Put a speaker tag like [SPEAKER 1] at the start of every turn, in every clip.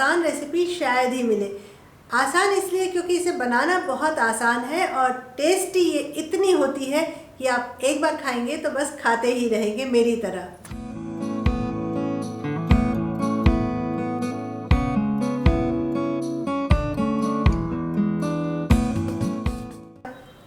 [SPEAKER 1] आसान रेसिपी शायद ही मिले। आसान इसलिए क्योंकि इसे बनाना बहुत आसान है और टेस्टी ये इतनी होती है कि आप एक बार खाएंगे तो बस खाते ही रहेंगे मेरी तरह।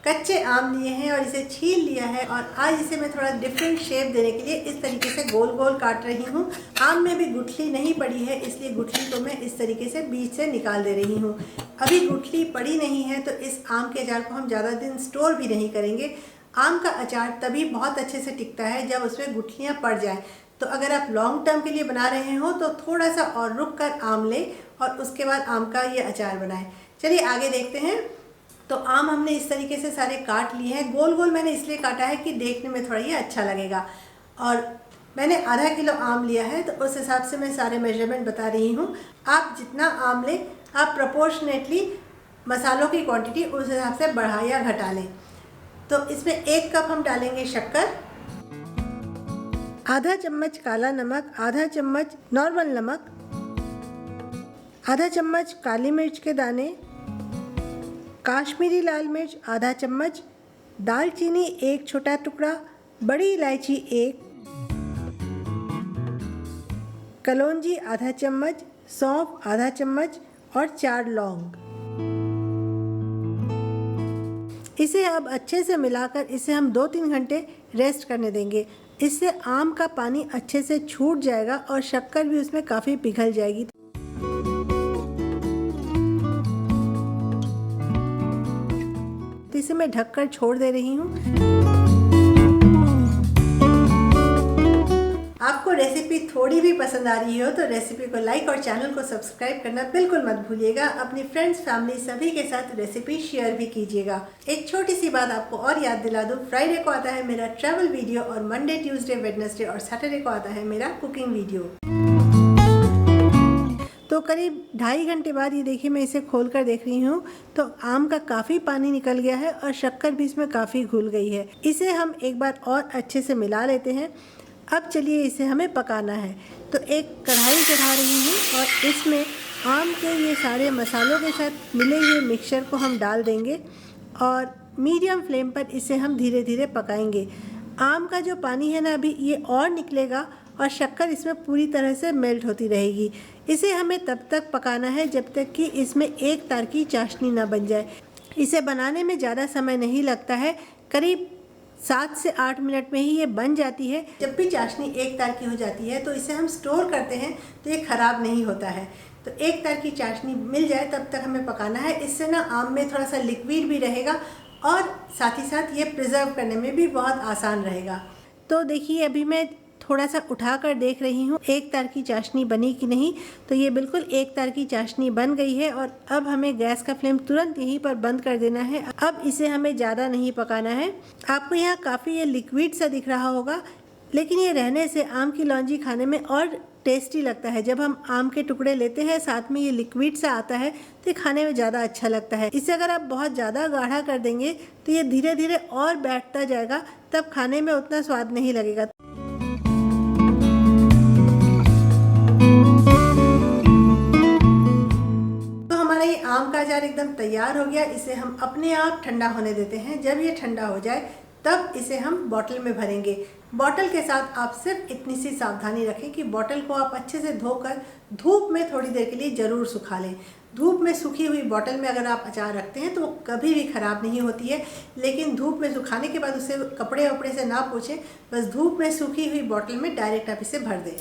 [SPEAKER 1] कच्चे आम लिए हैं और इसे छील लिया है और आज इसे मैं थोड़ा डिफरेंट शेप देने के लिए इस तरीके से गोल गोल काट रही हूँ। आम में भी गुठली नहीं पड़ी है, इसलिए गुठली को मैं इस तरीके से बीच से निकाल दे रही हूँ। अभी गुठली पड़ी नहीं है तो इस आम के अचार को हम ज़्यादा दिन स्टोर भी नहीं करेंगे। आम का अचार तभी बहुत अच्छे से टिकता है जब उसमें गुठलियाँ पड़ जाएँ। तो अगर आप लॉन्ग टर्म के लिए बना रहे हो तो थोड़ा सा और रुक कर आम लें और उसके बाद आम का ये अचार बनाएं। चलिए आगे देखते हैं। तो आम हमने इस तरीके से सारे काट लिए हैं। गोल गोल मैंने इसलिए काटा है कि देखने में थोड़ा ये अच्छा लगेगा। और मैंने आधा किलो आम लिया है तो उस हिसाब से मैं सारे मेजरमेंट बता रही हूँ। आप जितना आम लें आप प्रोपोर्शनेटली मसालों की क्वांटिटी उस हिसाब से बढ़ा या घटा लें। तो इसमें 1 कप हम डालेंगे शक्कर, आधा चम्मच काला नमक, आधा चम्मच नॉर्मल नमक, आधा चम्मच काली मिर्च के दाने, काश्मीरी लाल मिर्च आधा चम्मच, दालचीनी 1 छोटा टुकड़ा, बड़ी इलायची 1, कलौंजी आधा चम्मच, सौंफ आधा चम्मच और 4 लौंग। इसे अब अच्छे से मिलाकर इसे हम 2-3 घंटे रेस्ट करने देंगे। इससे आम का पानी अच्छे से छूट जाएगा और शक्कर भी उसमें काफ़ी पिघल जाएगी। तो इसे मैं ढककर छोड़ दे रही हूँ। आपको रेसिपी थोड़ी भी पसंद आ रही हो तो रेसिपी को लाइक और चैनल को सब्सक्राइब करना बिल्कुल मत भूलिएगा। अपनी फ्रेंड्स, फैमिली सभी के साथ रेसिपी शेयर भी कीजिएगा। एक छोटी सी बात आपको और याद दिला दूँ, फ्राइडे को आता है मेरा ट्रैवल वीडियो और मंडे, ट्यूसडे, वेडनेसडे और सैटरडे को आता है मेरा कुकिंग वीडियो। तो करीब 2.5 घंटे बाद ये देखिए मैं इसे खोल कर देख रही हूँ तो आम का काफ़ी पानी निकल गया है और शक्कर भी इसमें काफ़ी घुल गई है। इसे हम एक बार और अच्छे से मिला लेते हैं। अब चलिए इसे हमें पकाना है। तो एक कढ़ाई चढ़ा रही हूँ और इसमें आम के ये सारे मसालों के साथ मिले हुए मिक्सचर को हम डाल देंगे और मीडियम फ्लेम पर इसे हम धीरे धीरे पकाएंगे। आम का जो पानी है ना अभी ये और निकलेगा और शक्कर इसमें पूरी तरह से मेल्ट होती रहेगी। इसे हमें तब तक पकाना है जब तक कि इसमें एक तार की चाशनी ना बन जाए। इसे बनाने में ज़्यादा समय नहीं लगता है, करीब 7 से 8 मिनट में ही ये बन जाती है। जब भी चाशनी एक तार की हो जाती है तो इसे हम स्टोर करते हैं तो ये ख़राब नहीं होता है। तो एक तार की चाशनी मिल जाए तब तक हमें पकाना है। इससे ना आम में थोड़ा सा लिक्विड भी रहेगा और साथ ही साथ ये प्रिजर्व करने में भी बहुत आसान रहेगा। तो देखिए अभी मैं थोड़ा सा उठा कर देख रही हूँ एक तार की चाशनी बनी कि नहीं। तो ये बिल्कुल एक तार की चाशनी बन गई है और अब हमें गैस का फ्लेम तुरंत यहीं पर बंद कर देना है। अब इसे हमें ज़्यादा नहीं पकाना है। आपको यहाँ काफ़ी ये लिक्विड सा दिख रहा होगा, लेकिन ये रहने से आम की लौंजी खाने में और टेस्टी लगता है। जब हम आम के टुकड़े लेते हैं साथ में ये लिक्विड सा आता है तो ये खाने में ज़्यादा अच्छा लगता है। इसे अगर आप बहुत ज़्यादा गाढ़ा कर देंगे तो ये धीरे धीरे और बैठता जाएगा, तब खाने में उतना स्वाद नहीं लगेगा। तो हमारा ये आम का अचार एकदम तैयार हो गया। इसे हम अपने आप ठंडा होने देते हैं। जब ये ठंडा हो जाए तब इसे हम बॉटल में भरेंगे। बॉटल के साथ आप सिर्फ इतनी सी सावधानी रखें कि बॉटल को आप अच्छे से धोकर धूप में थोड़ी देर के लिए ज़रूर सुखा लें। धूप में सूखी हुई बॉटल में अगर आप अचार रखते हैं तो वो कभी भी ख़राब नहीं होती है, लेकिन धूप में सुखाने के बाद उसे कपड़े वपड़े से ना पोंछें, बस धूप में सूखी हुई बॉटल में डायरेक्ट आप इसे भर दें।